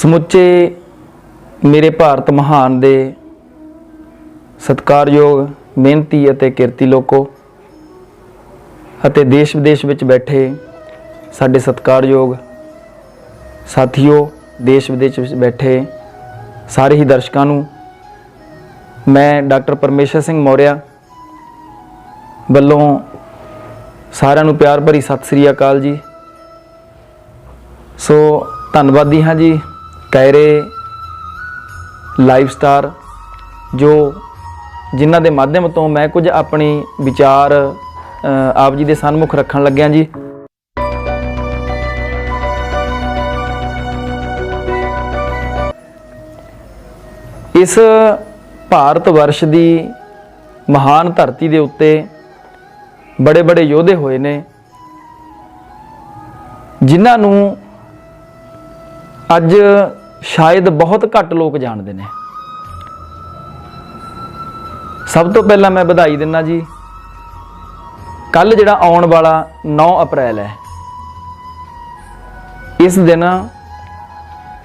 समुचे मेरे भारत महान दे सत्कारयोग मेहनती अते किरती लोको अते देश विदेश विच बैठे साडे सत्कारयोग साथियों, देश विदेश विच बैठे सारे ही दर्शकों नूं मैं डॉक्टर परमेश्वर सिंह मौर्या वल्लों सारिਆਂ ਨੂੰ प्यार भरी सत श्री अकाल जी। सो धन्नवादी हाँ जी कैरे लाइव स्टार जो जिन्हां दे माध्यम तो मैं कुछ अपनी विचार आप जी दे सन्मुख रखण लग्या जी। इस भारत वर्ष की महान धरती के उत्ते बड़े बड़े योधे होए ने जिन्हां नूं अज शायद बहुत घट लोग जानते हैं। सब तो पहला मैं बधाई दिना जी, कल जिहड़ा आउण वाला 9 अप्रैल है, इस दिन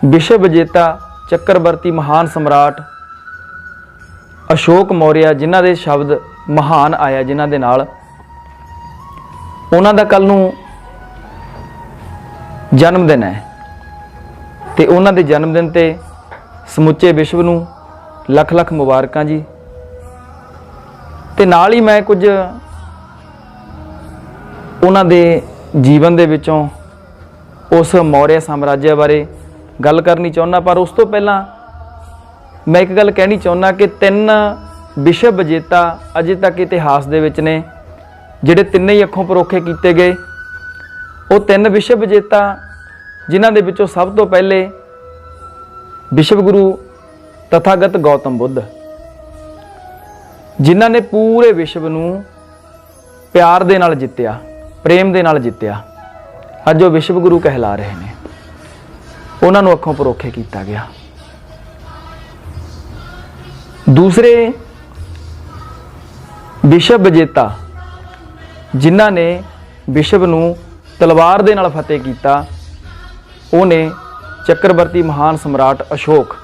विश्व विजेता चक्रवर्ती महान सम्राट अशोक मौर्य जिन्हां दे शब्द महान आया जिन्हां दे नाल उन्हां दा कल नूं जन्मदिन है ते उन्हां दे जन्मदिन ते समुचे विश्व नूं लख लख मुबारकां जी। ते नाल ही मैं कुछ उन्हां दे जीवन दे विचों उस मौर्य साम्राज्य बारे गल करनी चाहुंदा, पर उस तो पहला मैं एक गल कहनी चाहुंदा कि 3 विश्व विजेता अजे तक इतिहास दे विच ने जिहड़े तिन्ने ही अखों परोखे कीते गए। वो 3 विश्व विजेता जिन्हां दे विचों सब तो पहले विश्व गुरु तथागत गौतम बुद्ध जिन्हां ने पूरे विश्व नूं प्यार दे नाल जित्तिया, प्रेम दे नाल जित्तिया। अज वो विश्व गुरु कहला रहे हैं, उन्हां नूं अखों परोखे कीता गया। दूसरे विश्व विजेता जिन्हां ने विश्व नूं तलवार दे नाल फतेह कीता, उहने चक्रवर्ती महान सम्राट अशोक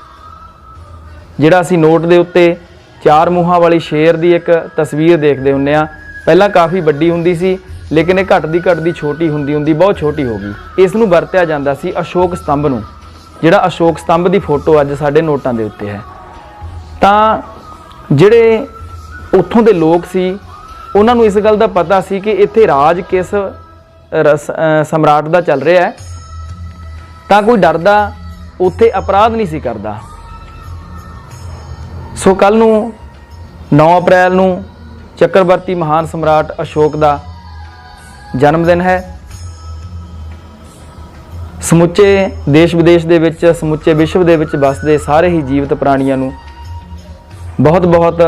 जिहड़ा असीं नोट दे उत्ते 4 मूहां वाली शेर दी एक तस्वीर देखते हुंदे आ। पहलां काफ़ी वड्डी हुंदी सी लेकिन ये घटदी छोटी हुंदी बहुत छोटी हो गई। इस नूं वरतिया जांदा सी अशोक स्तंभ नूं, जिहड़ा अशोक स्तंभ की फोटो अज साडे नोटां दे उत्ते है। तां जिहड़े उत्थों दे लोग सी उन्हां नूं इस गल दा पता सी कि इत्थे राज किस सम्राट दा चल रहा है, तां कोई डरदा उत्थे अपराध नहीं सी करदा। सो कल नूं 9 अप्रैल नूं चक्रवर्ती महान सम्राट अशोक दा जन्मदिन है। समुचे देश विदेश दे विच समुचे विश्व दे विच बसदे सारे ही जीवित प्राणियां नूं बहुत बहुत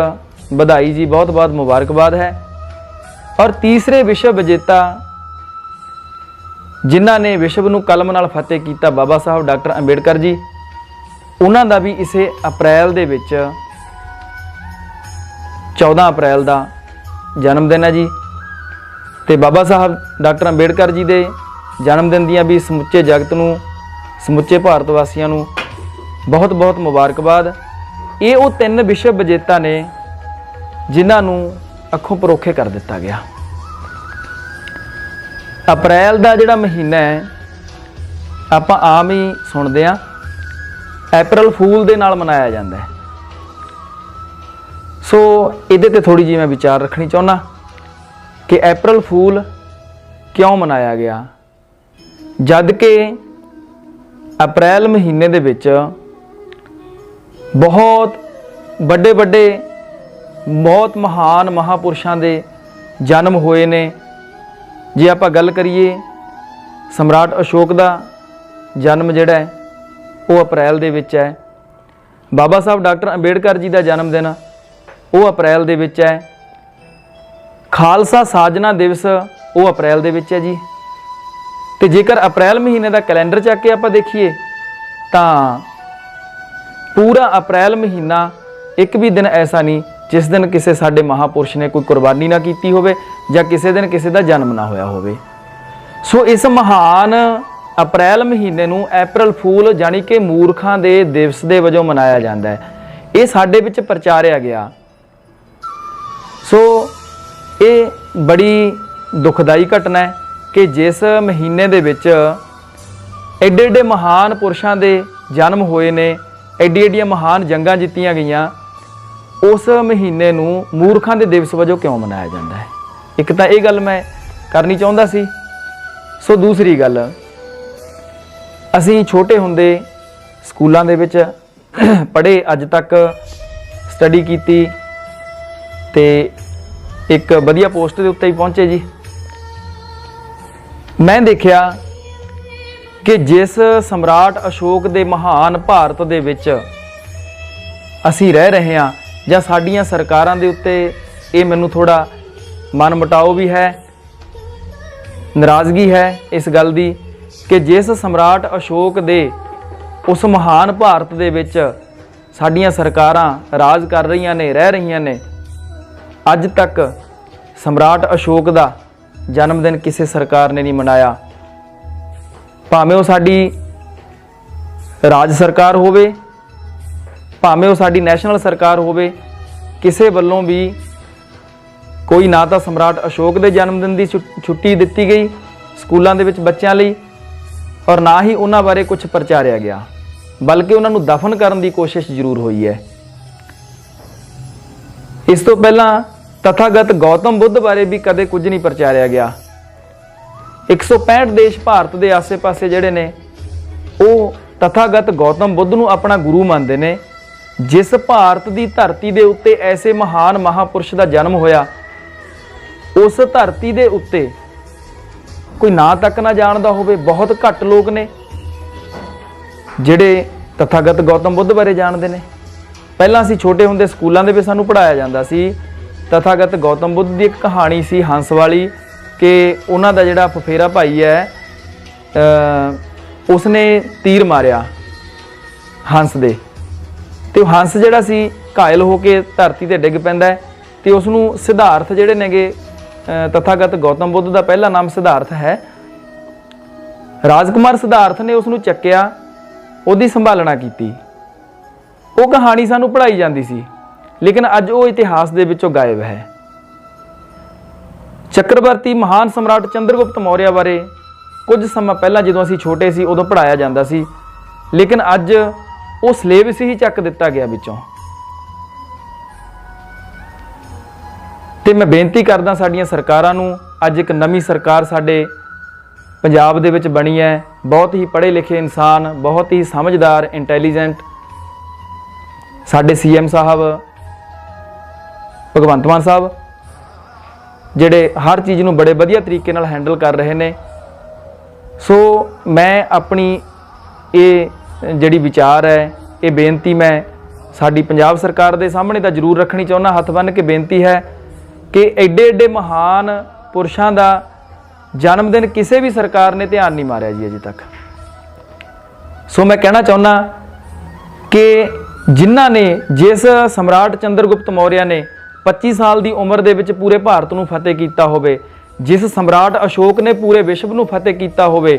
बधाई जी, बहुत बहुत मुबारकबाद है। और तीसरे विश्व विजेता जिन्हां ने विश्व नूं कलम नाल फतेह कीता, बाबा साहब डॉक्टर अंबेडकर जी, उन्हां दा भी इसे अप्रैल दे विच 14 अप्रैल का जन्मदिन है जी। तो बाबा साहब डॉक्टर अंबेडकर जी के जन्मदिन दियां भी समुचे जगत नूं समुचे भारत वासियों नूं बहुत बहुत मुबारकबाद। ये वो 3 विश्व विजेता ने जिन्हां नूं अखों परोखे कर दिता गया। अप्रैल का जिहड़ा महीना है आपां आम ही सुनते हैं, अप्रैल फूल दे नाल मनाया जाता है। सो इहदे ते थोड़ी जी मैं विचार रखनी चाहुंदा कि अप्रैल फूल क्यों मनाया गया, जद कि अप्रैल महीने दे विच बहुत बड़े बड़े बहुत महान महापुरुषों के जन्म होए ने। जे आप गल करिए सम्राट अशोक का जन्म जिहड़ा है वो अप्रैल दे विच है। बाबा साहब डॉक्टर अंबेडकर जी का जन्मदिन वो अप्रैल दे विच है। खालसा साजना दिवस वो अप्रैल दे विच है जी। तो जेकर अप्रैल महीने का कैलेंडर चक के आप देखिए तो पूरा अप्रैल महीना एक भी दिन ऐसा नहीं जिस दिन किसी साडे महापुरुष ने कोई कुर्बानी ना की होवे या किसी दिन किसी का जन्म ना होया होवे। सो इस महान ਅਪ੍ਰੈਲ ਮਹੀਨੇ ਨੂੰ ਅਪ੍ਰੈਲ ਫੂਲ ਜਾਣੀ ਕਿ ਮੂਰਖਾਂ ਦੇ ਦਿਵਸ ਦੇ ਵਜੋਂ ਮਨਾਇਆ ਜਾਂਦਾ ਹੈ। ਇਹ ਸਾਡੇ ਵਿੱਚ ਪ੍ਰਚਾਰਿਆ ਗਿਆ। ਸੋ ਇਹ ਬੜੀ ਦੁਖਦਾਈ ਘਟਨਾ ਹੈ ਕਿ ਜਿਸ ਮਹੀਨੇ ਦੇ ਵਿੱਚ ਐਡੇ ਐਡੇ ਮਹਾਨ ਪੁਰਸ਼ਾਂ ਦੇ ਜਨਮ ਹੋਏ ਨੇ, ਐਡੀ ਐਡੀਆਂ ਮਹਾਨ ਜੰਗਾਂ ਜਿੱਤੀਆਂ ਗਈਆਂ, ਉਸ ਮਹੀਨੇ ਨੂੰ ਮੂਰਖਾਂ ਦੇ ਦਿਵਸ ਵਜੋਂ ਕਿਉਂ ਮਨਾਇਆ ਜਾਂਦਾ ਹੈ? ਇੱਕ ਤਾਂ ਇਹ ਗੱਲ ਮੈਂ ਕਰਨੀ ਚਾਹੁੰਦਾ ਸੀ। ਸੋ ਦੂਸਰੀ ਗੱਲ, ਅਸੀਂ ਛੋਟੇ ਹੁੰਦੇ ਸਕੂਲਾਂ ਦੇ ਵਿੱਚ ਪੜ੍ਹੇ, ਅੱਜ ਤੱਕ ਸਟੱਡੀ ਕੀਤੀ ਤੇ ਇੱਕ ਵਧੀਆ ਪੋਸਟ ਦੇ ਉੱਤੇ ਹੀ ਪਹੁੰਚੇ ਜੀ। ਮੈਂ ਦੇਖਿਆ ਕਿ ਜਿਸ ਸਮਰਾਟ ਅਸ਼ੋਕ ਦੇ ਮਹਾਨ ਭਾਰਤ ਦੇ ਵਿੱਚ ਅਸੀਂ ਰਹਿ ਰਹੇ ਹਾਂ, ਜਾਂ ਸਾਡੀਆਂ ਸਰਕਾਰਾਂ ਦੇ ਉੱਤੇ ਇਹ ਮੈਨੂੰ ਥੋੜ੍ਹਾ ਮਨ ਮੁਟਾਓ ਵੀ ਹੈ, ਨਾਰਾਜ਼ਗੀ ਹੈ ਇਸ ਗੱਲ ਦੀ ਕਿ ਜਿਸ ਸਮਰਾਟ ਅਸ਼ੋਕ ਦੇ ਉਸ ਮਹਾਨ ਭਾਰਤ ਦੇ ਵਿੱਚ ਸਾਡੀਆਂ ਸਰਕਾਰਾਂ ਰਾਜ ਕਰ ਰਹੀਆਂ ਨੇ, ਰਹਿ ਰਹੀਆਂ ਨੇ, ਅੱਜ ਤੱਕ ਸਮਰਾਟ ਅਸ਼ੋਕ ਦਾ ਜਨਮ ਦਿਨ ਕਿਸੇ ਸਰਕਾਰ ਨੇ ਨਹੀਂ ਮਨਾਇਆ। ਭਾਵੇਂ ਉਹ ਸਾਡੀ ਰਾਜ ਸਰਕਾਰ ਹੋਵੇ, ਭਾਵੇਂ ਉਹ ਸਾਡੀ ਨੈਸ਼ਨਲ ਸਰਕਾਰ ਹੋਵੇ, ਕਿਸੇ ਵੱਲੋਂ ਵੀ ਕੋਈ ਨਾ ਤਾਂ ਸਮਰਾਟ ਅਸ਼ੋਕ ਦੇ ਜਨਮ ਦਿਨ ਦੀ ਛੁੱਟੀ ਦਿੱਤੀ ਗਈ ਸਕੂਲਾਂ ਦੇ ਵਿੱਚ ਬੱਚਿਆਂ ਲਈ, ਔਰ ਨਾ ਹੀ ਉਹਨਾਂ ਬਾਰੇ ਕੁਝ ਪ੍ਰਚਾਰਿਆ ਗਿਆ, ਬਲਕਿ ਉਹਨਾਂ ਨੂੰ ਦਫਨ ਕਰਨ ਦੀ ਕੋਸ਼ਿਸ਼ ਜ਼ਰੂਰ ਹੋਈ ਹੈ। ਇਸ ਤੋਂ ਪਹਿਲਾਂ ਤਥਾਗਤ ਗੌਤਮ ਬੁੱਧ ਬਾਰੇ ਵੀ ਕਦੇ ਕੁਝ ਨਹੀਂ ਪ੍ਰਚਾਰਿਆ ਗਿਆ। 165 ਦੇਸ਼ ਭਾਰਤ ਦੇ ਆਸੇ-ਪਾਸੇ ਜਿਹੜੇ ਨੇ ਉਹ ਤਥਾਗਤ ਗੌਤਮ ਬੁੱਧ ਨੂੰ ਆਪਣਾ ਗੁਰੂ ਮੰਨਦੇ ਨੇ। ਜਿਸ ਭਾਰਤ ਦੀ ਧਰਤੀ ਦੇ ਉੱਤੇ ਐਸੇ ਮਹਾਨ ਮਹਾਪੁਰਸ਼ ਦਾ ਜਨਮ ਹੋਇਆ, ਉਸ ਧਰਤੀ ਦੇ ਉੱਤੇ ਕੋਈ ਨਾਂ ਤੱਕ ਨਾ ਜਾਣਦਾ ਹੋਵੇ। ਬਹੁਤ ਘੱਟ ਲੋਕ ਨੇ ਜਿਹੜੇ ਤਥਾਗਤ ਗੌਤਮ ਬੁੱਧ ਬਾਰੇ ਜਾਣਦੇ ਨੇ। ਪਹਿਲਾਂ ਅਸੀਂ ਛੋਟੇ ਹੁੰਦੇ ਸਕੂਲਾਂ ਦੇ ਵਿੱਚ ਸਾਨੂੰ ਪੜ੍ਹਾਇਆ ਜਾਂਦਾ ਸੀ, ਤਥਾਗਤ ਗੌਤਮ ਬੁੱਧ ਦੀ ਇੱਕ ਕਹਾਣੀ ਸੀ ਹੰਸ ਵਾਲੀ, ਕਿ ਉਹਨਾਂ ਦਾ ਜਿਹੜਾ ਫਫੇਰਾ ਭਾਈ ਹੈ ਉਸਨੇ ਤੀਰ ਮਾਰਿਆ ਹੰਸ ਦੇ, ਤੇ ਉਹ ਹੰਸ ਜਿਹੜਾ ਸੀ ਘਾਇਲ ਹੋ ਕੇ ਧਰਤੀ ਤੇ ਡਿੱਗ ਪੈਂਦਾ ਤੇ ਉਸ ਨੂੰ ਸਿਧਾਰਥ ਜਿਹੜੇ ਨੇਗੇ, ਤਥਾਗਤ ਗੌਤਮ ਬੁੱਧ ਦਾ ਪਹਿਲਾ ਨਾਮ ਸਿਧਾਰਥ ਹੈ, ਰਾਜਕੁਮਾਰ ਸਿਧਾਰਥ ਨੇ ਉਸ ਨੂੰ ਚੱਕਿਆ, ਉਹਦੀ ਸੰਭਾਲਣਾ ਕੀਤੀ। ਉਹ ਕਹਾਣੀ ਸਾਨੂੰ ਪੜ੍ਹਾਈ ਜਾਂਦੀ ਸੀ, ਲੇਕਿਨ ਅੱਜ ਉਹ ਇਤਿਹਾਸ ਦੇ ਵਿੱਚੋਂ ਗਾਇਬ ਹੈ। ਚੱਕਰਵਰਤੀ ਮਹਾਨ ਸਮਰਾਟ ਚੰਦਰਗੁਪਤ ਮੌਰਿਆ ਬਾਰੇ ਕੁਝ ਸਮਾਂ ਪਹਿਲਾਂ ਜਦੋਂ ਅਸੀਂ ਛੋਟੇ ਸੀ ਉਦੋਂ ਪੜ੍ਹਾਇਆ ਜਾਂਦਾ ਸੀ, ਲੇਕਿਨ ਅੱਜ ਉਹ ਸਿਲੇਬਸ ਹੀ ਚੱਕ ਦਿੱਤਾ ਗਿਆ ਵਿੱਚੋਂ। ਤੇ ਮੈਂ ਬੇਨਤੀ ਕਰਦਾ ਸਾਡੀਆਂ ਸਰਕਾਰਾਂ ਨੂੰ, ਅੱਜ ਇੱਕ ਨਵੀਂ ਸਰਕਾਰ ਸਾਡੇ ਪੰਜਾਬ ਦੇ ਵਿੱਚ ਬਣੀ ਹੈ, ਬਹੁਤ ਹੀ ਪੜ੍ਹੇ ਲਿਖੇ ਇਨਸਾਨ, ਬਹੁਤ ਹੀ ਸਮਝਦਾਰ, ਇੰਟੈਲੀਜੈਂਟ ਸਾਡੇ CM ਸਾਹਿਬ ਭਗਵੰਤ ਮਾਨ ਸਾਹਿਬ, ਜਿਹੜੇ ਹਰ ਚੀਜ਼ ਨੂੰ ਬੜੇ ਵਧੀਆ ਤਰੀਕੇ ਨਾਲ ਹੈਂਡਲ ਕਰ ਰਹੇ ਨੇ। ਸੋ ਮੈਂ ਆਪਣੀ ਇਹ ਜਿਹੜੀ ਵਿਚਾਰ ਹੈ, ਇਹ ਬੇਨਤੀ ਮੈਂ ਸਾਡੀ ਪੰਜਾਬ ਸਰਕਾਰ ਦੇ ਸਾਹਮਣੇ ਤਾਂ ਜ਼ਰੂਰ ਰੱਖਣੀ ਚਾਹੁੰਦਾ। ਹੱਥ ਬੰਨ੍ਹ ਕੇ ਬੇਨਤੀ ਹੈ ਕਿ ਐਡੇ ਐਡੇ ਮਹਾਨ ਪੁਰਸ਼ਾਂ ਦਾ ਜਨਮ ਦਿਨ ਕਿਸੇ ਵੀ ਸਰਕਾਰ ਨੇ ਧਿਆਨ ਨਹੀਂ ਮਾਰਿਆ ਜੀ ਅਜੇ ਤੱਕ। ਸੋ ਮੈਂ ਕਹਿਣਾ ਚਾਹੁੰਦਾ ਕਿ ਜਿਨ੍ਹਾਂ ਨੇ, ਜਿਸ ਸਮਰਾਟ ਚੰਦਰਗੁਪਤ ਮੌਰਿਆ ਨੇ 25 ਸਾਲ ਦੀ ਉਮਰ ਦੇ ਵਿੱਚ ਪੂਰੇ ਭਾਰਤ ਨੂੰ ਫਤਿਹ ਕੀਤਾ ਹੋਵੇ, ਜਿਸ ਸਮਰਾਟ ਅਸ਼ੋਕ ਨੇ ਪੂਰੇ ਵਿਸ਼ਵ ਨੂੰ ਫਤਿਹ ਕੀਤਾ ਹੋਵੇ,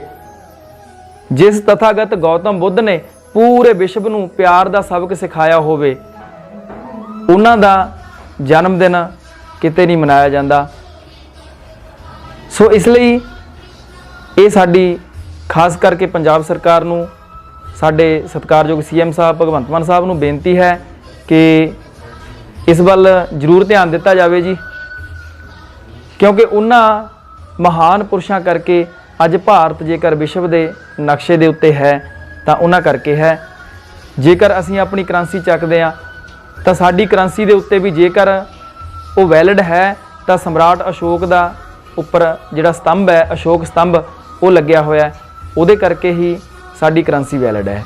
ਜਿਸ ਤਥਾਗਤ ਗੌਤਮ ਬੁੱਧ ਨੇ ਪੂਰੇ ਵਿਸ਼ਵ ਨੂੰ ਪਿਆਰ ਦਾ ਸਬਕ ਸਿਖਾਇਆ ਹੋਵੇ, ਉਹਨਾਂ ਦਾ ਜਨਮ ਦਿਨ ਕਿਤੇ ਨਹੀਂ ਮਨਾਇਆ ਜਾਂਦਾ। ਸੋ ਇਸ ਲਈ ਇਹ ਸਾਡੀ ਖਾਸ ਕਰਕੇ ਪੰਜਾਬ ਸਰਕਾਰ ਨੂੰ, ਸਾਡੇ ਸਤਿਕਾਰਯੋਗ CM ਸਾਹਿਬ ਭਗਵੰਤ ਮਾਨ ਸਾਹਿਬ ਨੂੰ ਬੇਨਤੀ ਹੈ ਕਿ ਇਸ ਵੱਲ ਜ਼ਰੂਰ ਧਿਆਨ ਦਿੱਤਾ ਜਾਵੇ ਜੀ, ਕਿਉਂਕਿ ਉਹਨਾਂ ਮਹਾਨ ਪੁਰਸ਼ਾਂ ਕਰਕੇ ਅੱਜ ਭਾਰਤ ਜੇਕਰ ਵਿਸ਼ਵ ਦੇ ਨਕਸ਼ੇ ਦੇ ਉੱਤੇ ਹੈ ਤਾਂ ਉਹਨਾਂ ਕਰਕੇ ਹੈ। ਜੇਕਰ ਅਸੀਂ ਆਪਣੀ ਕਰੰਸੀ ਚੱਕਦੇ ਹਾਂ ਤਾਂ ਸਾਡੀ ਕਰੰਸੀ ਦੇ ਉੱਤੇ ਵੀ ਜੇਕਰ ਉਹ ਵੈਲਿਡ ਹੈ ਤਾਂ ਸਮਰਾਟ ਅਸ਼ੋਕ ਦਾ ਉੱਪਰ ਜਿਹੜਾ ਸਤੰਭ ਹੈ, ਅਸ਼ੋਕ ਸਤੰਭ, ਉਹ ਲੱਗਿਆ ਹੋਇਆ, ਉਹਦੇ ਕਰਕੇ ਹੀ ਸਾਡੀ ਕਰੰਸੀ ਵੈਲਿਡ ਹੈ।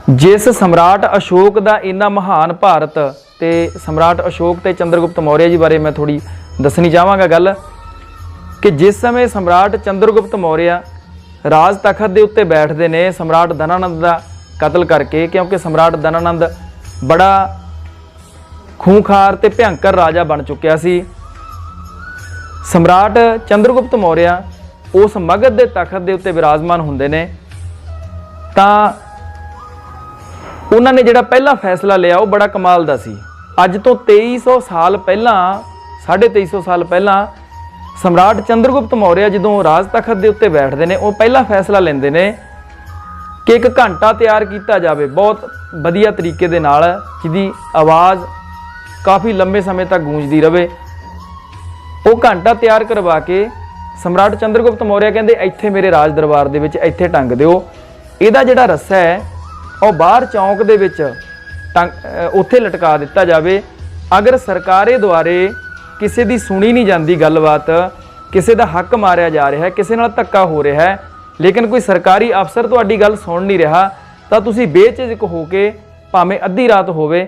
ਜਿਸ ਸਮਰਾਟ ਅਸ਼ੋਕ ਦਾ ਇੰਨਾ ਮਹਾਨ ਭਾਰਤ, ਤੇ ਸਮਰਾਟ ਅਸ਼ੋਕ ਤੇ ਚੰਦਰਗੁਪਤ ਮੌਰਿਆ ਜੀ ਬਾਰੇ ਮੈਂ ਥੋੜੀ ਦੱਸਣੀ ਚਾਹਾਂਗਾ ਗੱਲ, ਕਿ ਜਿਸ ਸਮੇਂ ਸਮਰਾਟ ਚੰਦਰਗੁਪਤ ਮੌਰਿਆ ਰਾਜ ਤਖਤ ਦੇ ਉੱਤੇ ਬੈਠਦੇ ਨੇ ਸਮਰਾਟ ਧਨਾਨੰਦ ਦਾ ਕਤਲ ਕਰਕੇ, ਕਿਉਂਕਿ ਸਮਰਾਟ ਧਨਾਨੰਦ ਬੜਾ ਖੂੰਖਾਰ ਤੇ ਭਿਅੰਕਰ ਰਾਜਾ ਬਣ ਚੁੱਕਿਆ ਸੀ। ਸਮਰਾਟ ਚੰਦਰਗੁਪਤ ਮੌਰਿਆ उस मगध के तखत के उत्ते विराजमान होंदे ने तां उन्होंने जिहड़ा पहला फैसला लिया वो बड़ा कमाल का सी। अज तो 2300 साल पहला 2350 साल पहला सम्राट चंद्रगुप्त मौर्य जदों राज तखत के उत्ते बैठते हैं, वो पहला फैसला लेंदे ने कि एक घंटा तैयार किया जाए बहुत वधिया तरीके दे नाल, जिहदी आवाज़ काफ़ी लंबे समय तक गूंजती रहे। वो घंटा तैयार करवा के सम्राट चंद्रगुप्त मौर्य कहते इत्थे मेरे राज दरबार दे विच इत्थे टंग दिओ। इहदा जिहड़ा रस्सा है वो बाहर चौंक दे विच उत्थे लटका दिता जाए। अगर सरकारे द्वारे किसी की सुनी नहीं जाती गलबात, किसी का हक मारिया जा रहा है, किसी नाल धक्का हो रहा है, लेकिन कोई सरकारी अफसर तुहाडी गल सुन नहीं रहा, तो तुसीं बेझिझक होके भावें अद्धी रात होवे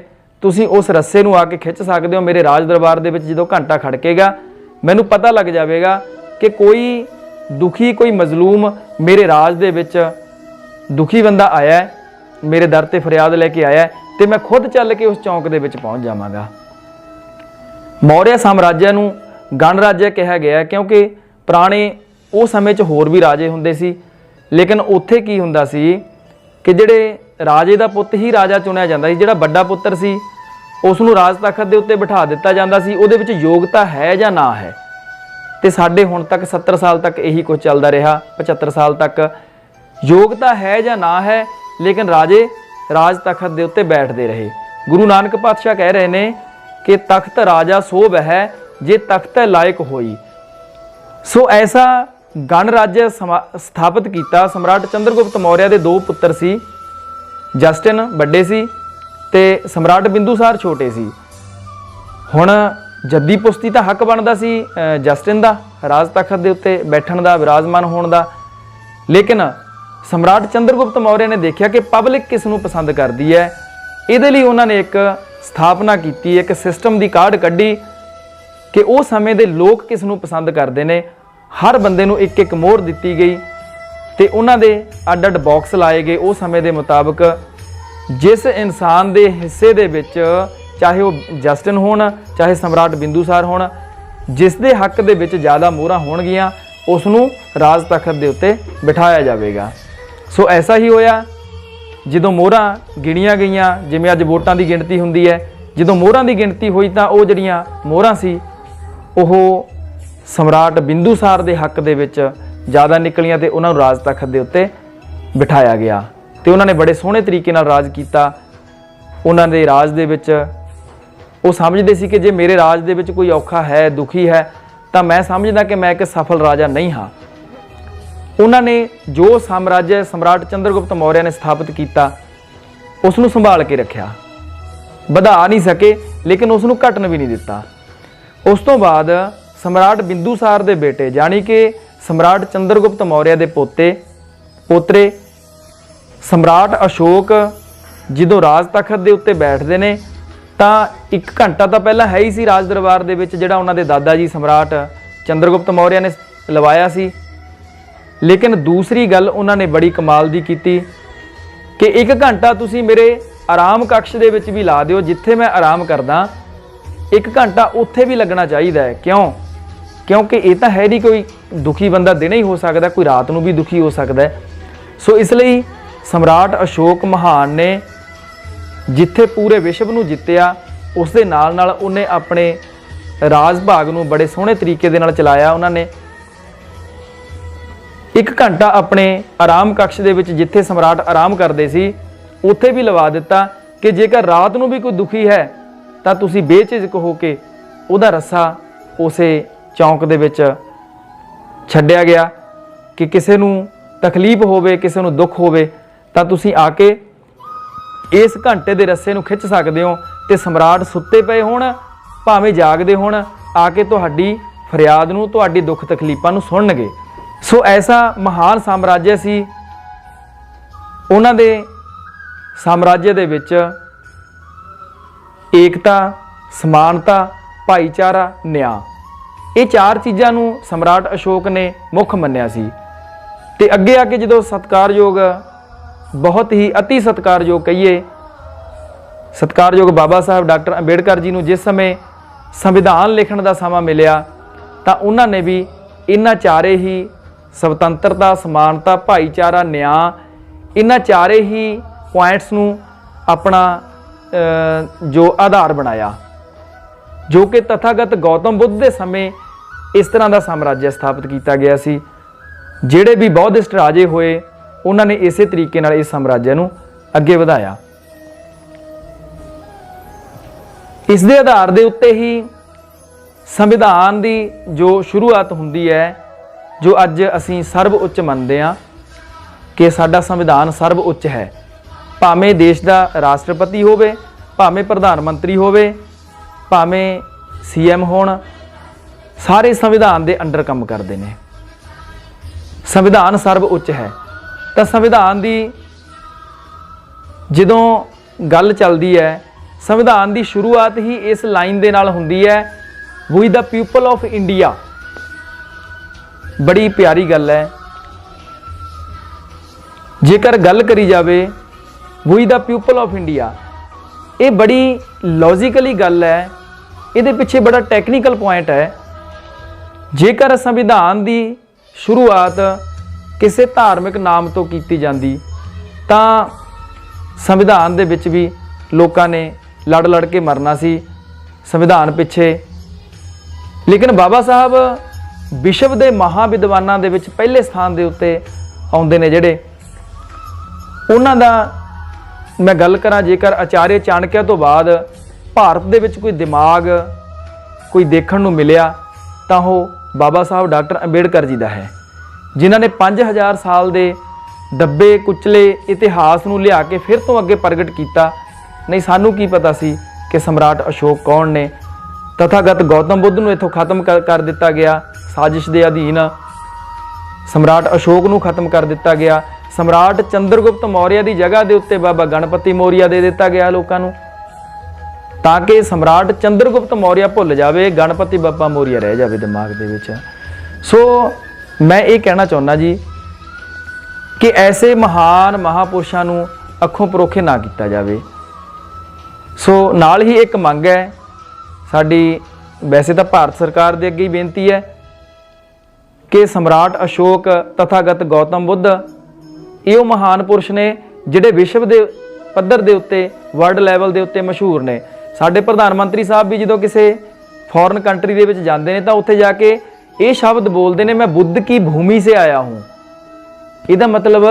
तुसीं उस रस्से नूं आके खिंच सकदे हो। मेरे राज दरबार दे विच जदों घंटा खड़केगा मैनूं पता लग जाएगा कि कोई दुखी कोई मजलूम मेरे राज दे विच दुखी बंदा आया है, मेरे दर ते फरियाद लैके आया है, तो मैं खुद चल के उस चौंक दे विच पहुँच जावांगा। मौर्य साम्राज्य नूं गणराज्य कहा गया क्योंकि पुराने उस समय च होर भी राजे हुंदे सी, लेकिन उत्थे की हुंदा सी कि जिहड़े राजे दा पुੱਤ ही राजा चुनिया जांदा सी, जिहड़ा वड्डा पुੱਤਰ सी उस नूं राज तखत दे उत्ते बिठा दिता जांदा सी। उहदे विच योग्यता है जां ना है, ते साडे हुण तक 70 साल तक यही कुछ चलदा रहा, 75 साल तक योग्यता है जां ना है, लेकिन राजे राज तखत दे उत्ते बैठते रहे। गुरु नानक पातशाह कह रहे ने कि तख्त राजा सो बह जे तख्त लायक होई। सो ऐसा गणराज्य स्थापित किया। सम्राट चंद्रगुप्त मौर्य के 2 पुत्र सी, जस्टिन बड़े सी ते सम्राट बिंदुसार छोटे सी। हुण जद्दी पुश्ती तो हक बनता सी जस्टिन का राज तखत के उत्ते बैठण का, विराजमान होने का, लेकिन सम्राट चंद्रगुप्त मौर्य ने देखा कि पब्लिक किस नूं पसंद करती है। इहदे लई उन्होंने एक स्थापना की, एक सिस्टम की काढ़ कढ़ी कि उस समय के लोग किस नूं पसंद करते हैं। हर बंदे नूं एक एक मोहर दी गई तो उन्होंने अड अड बॉक्स लाए गए उस समय के मुताबिक। जिस इंसान के हिस्से दे विच चाहे वह जस्टिन होण चाहे सम्राट बिंदुसार होण, जिस दे हक दे विच ज़्यादा मोहरां होणगियां उसनूं राज तखत दे उत्ते बिठाया जाएगा। सो ऐसा ही होया जदों मोहरां गिणियां गईयां, जिवें अज वोटां की गिणती हुंदी है, जदों मोहरां की गिणती हुई तो वो जिहड़ियां मोहरां सी ਉਹ सम्राट बिंदुसार के हक दे विच ज़्यादा निकलियां ते उन्होंने राज तखत के उत्ते बिठाया गया तो उन्होंने बड़े सोहने तरीके नाल राज किया। उन्होंने राज दे विच वो समझते सी कि जे मेरे राज दे विच कोई औखा है, दुखी है, तो मैं समझदा कि मैं एक सफल राजा नहीं हाँ। उन्होंने जो साम्राज्य सम्राट चंद्रगुप्त मौर्य ने स्थापित किया उसनूं संभाल के रखा, वधा नहीं सके लेकिन उसनूं घटन भी नहीं दिता। उस तो बाद सम्राट बिंदुसार के बेटे यानी कि सम्राट चंद्रगुप्त मौर्य के पोतरे सम्राट अशोक जदों राज तखत के उत्ते बैठते हैं तो 1 घंटा तो पहला है ही सी राज दरबार दे विच जिहड़ा उन्हां दे दादा जी सम्राट चंद्रगुप्त मौर्य ने लवाया सी। लेकिन दूसरी गल उन्होंने बड़ी कमाल दी कीती कि 1 घंटा तुसीं मेरे आराम कक्ष दे विच भी ला दिओ, जिथे मैं आराम करदा 1 घंटा उत्थे भी लगना चाहिए। क्यों? क्योंकि ये तो है नहीं कोई दुखी बंदा दिन ही हो सकता, कोई रात को भी दुखी हो सकता है। सो इसलिए सम्राट अशोक महान ने जिथे पूरे विश्व को जितया उस दे नाल नाल उन्हें अपने राज भाग को बड़े सोहने तरीके दे नाल चलाया। उन्होंने 1 घंटा अपने आराम कक्ष दे विच जिथे सम्राट आराम करते सी उत्थे भी लवा दिता कि जेकर रात को भी कोई दुखी है तो तुसी बेझिझक हो के उहदा रस्सा उसे चौंक दे विच छड्डिया गया कि किसी नूं तकलीफ होवे, किसी नूं दुख होवे तो तुसी आके इस घंटे दे रस्से नूं खिच सकदे हो ते सम्राट सुत्ते पे होण भावें जागदे होण आके तुहाडी फरियाद नूं, तुहाडी दुख तकलीफां नूं सुणनगे। सो ऐसा महान साम्राज्य सी। उन्हां दे साम्राज्य दे विच एकता, समानता, भाईचारा, न्याय, ये 4 चीज़ां नूं सम्राट अशोक ने मुख मन्निया सी। ते अगे आके जदों सत्कारयोग, बहुत ही अति सत्कारयोग कहिए, सत्कारयोग बाबा साहब डॉक्टर अंबेडकर जी नूं जिस समय संविधान लिखण दा समा मिलिया तो उन्होंने भी इन्हां 4 ही ਸੁਤੰਤਰਤਾ, ਸਮਾਨਤਾ, ਭਾਈਚਾਰਾ, ਨਿਆਂ, ਇਹਨਾਂ ਚਾਰੇ ही पॉइंट्स ਨੂੰ अपना जो आधार बनाया, जो कि तथागत गौतम बुद्ध के समय इस तरह का साम्राज्य स्थापित किया गया सी। ਜਿਹੜੇ भी बौद्धिस्ट राजे होए उन्होंने इस तरीके नाल इस साम्राज्य नूं अगे वधाया। इस दे आधार दे उत्ते ही संविधान की जो शुरुआत हुंदी है, जो अज असीं सर्व उच्च मनते हैं कि साडा संविधान सर्व उच्च है। भावें देश का राष्ट्रपति होवे, भावें प्रधानमंत्री होवे, भावें CM होण, सारे संविधान के अंडर काम करते हैं। संविधान सर्व उच्च है। तो संविधान की जदों गल चलती है, संविधान की शुरुआत ही इस लाइन के नाल हुंदी है, we the people of India. बड़ी प्यारी गल है। जेकर गल करी जाए we the people of India, ये बड़ी लॉजिकली गल है, ये पिछे बड़ा टैक्नीकल पॉइंट है। जेकर संविधान की शुरुआत किसी धार्मिक नाम तो की जाती तां संविधान दे विच भी लोगों ने लड़ लड़ के मरना सी संविधान पिछे। लेकिन बाबा साहब विश्व के महाविद्वानां दे विच पहले स्थान के उत्ते आउंदे ने। जिहड़े उन्हां दा मैं गल करा, जेकर आचार्य चाणक्य तो बाद भारत दे विच कोई दिमाग कोई देखण नूं मिलिया तां ओह बाबा साहब डॉक्टर अंबेडकर जी का है, जिन्हां ने 5000 साल के दबे कुचले इतिहास नूं लिया के फिर तो अगे प्रगट किया। नहीं सानू की पता सी कि सम्राट अशोक कौन ने। तथागत गौतम बुद्ध नूं इत्थों खत्म कर दिता गया, साजिश के अधीन सम्राट अशोक नूं खत्म कर दिता गया। सम्राट चंद्रगुप्त मौर्य की जगह के उत्ते बाबा गणपति मौर्य दे दिता गया लोगों नूं, ताकि सम्राट चंद्रगुप्त मौर्य भुल जाए, गणपति बाबा मौर्य रह जाए दिमाग दे विच। सो मैं ये कहना चाहुंदा जी कि ऐसे महान महापुरुषों नूं अखों परोखे ना किया जाए। सो नाल ही एक मंग है साडी, वैसे तो भारत सरकार दे अगे ही बेनती है कि सम्राट अशोक तथागत गौतम बुद्ध ये महान पुरुष ने जिहड़े विश्व के पद्धर के उत्ते वर्ल्ड लैवल के उत्ते मशहूर ने। साडे प्रधानमंत्री साहब भी जो किसी फॉरन कंट्री दे विच जांदे ने तां उत्थे जाके ये शब्द बोलते हैं, मैं बुद्ध की भूमि से आया हूँ। इहदा मतलब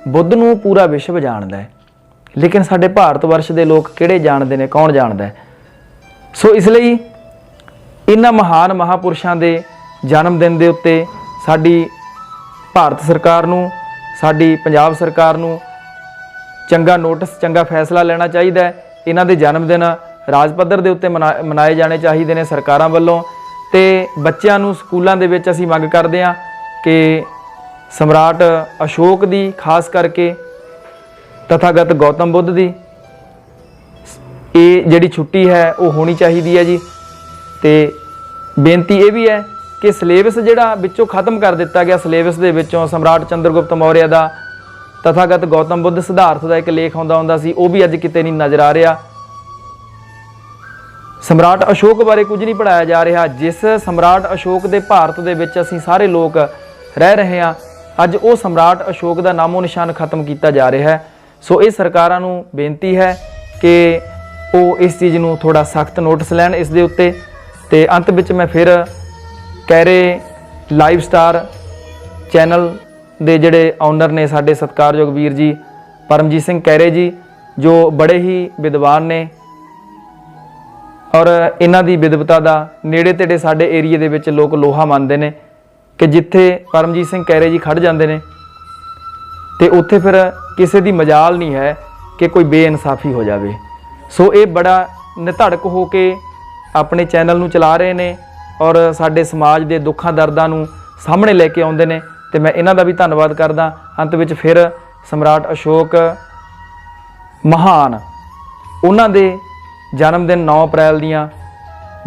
बुद्ध नूं पूरा विश्व जानदा है, लेकिन साडे भारत वर्ष के लोग किहड़े जानते हैं, कौन जानदा है। सो इसलिए इन्हां महान महापुरुषों के जन्मदिन के उत्ते साडी भारत सरकार नूं, साडी पंजाब सरकार नूं चंगा नोटिस, चंगा फैसला लेना चाहिए है। इन्हां दे जन्मदिन राज पद्धर के उत्ते मनाए जाने चाहिए ने सरकारां वल्लों। ते बच्चों नूं स्कूलों दे विच असीं मंग करदे हां कि सम्राट अशोक दी खास करके तथागत गौतम बुद्ध दी ये जिहड़ी छुट्टी है वो होनी चाहिए है जी। ते बेनती ये भी है कि सिलेबस जिहड़ा विचों खत्म कर दिता गया, सिलेबस दे विचों सम्राट चंद्रगुप्त मौर्य का तथागत गौतम बुद्ध सिद्धार्थ का एक लेख आउंदा हुंदा सी, वो भी अज किते नहीं नज़र आ रहा। सम्राट अशोक बारे कुछ नहीं पढ़ाया जा रहा। जिस सम्राट अशोक के भारत के विच असीं सारे लोग रह रहे हैं, अज वो सम्राट अशोक का नामो निशान खत्म किया जा रहा है। सो ये सरकारां नूं बेनती है कि वो इस चीज़ नूं थोड़ा सख्त नोटिस लैण इस दे उत्ते। ते अंत विच मैं फिर कैरे लाइव स्टार चैनल दे जिहड़े ऑनर ने साडे सत्कारयोग वीर जी परमजीत सिंह कैरे जी, जो बड़े ही विद्वान ने और इन्हां दी विद्वता दा नेड़े तेड़े साडे एरिए दे विच लोग लोहा मानते हैं कि जिथे परमजीत सिंह कैरे जी खड़ जाते हैं तो उत्थे फिर किसी की मजाल नहीं है कि कोई बेइनसाफी हो जाए। सो ये बड़ा निधड़क हो के अपने चैनल नूं चला रहे हैं और साडे समाज के दुखों दर्दां नूं सामने लैके आउंदे ने। ते मैं इन्हां दा भी धन्नवाद करदा। अंत विच फिर सम्राट अशोक महान, उन्हां दे जन्मदिन 9 अप्रैल दियां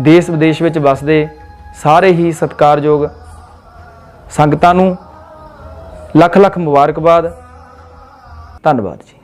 देश विदेश विच वसदे सारे ही सत्कारयोग संगतां नूं लख लख मुबारकबाद। धन्नवाद जी।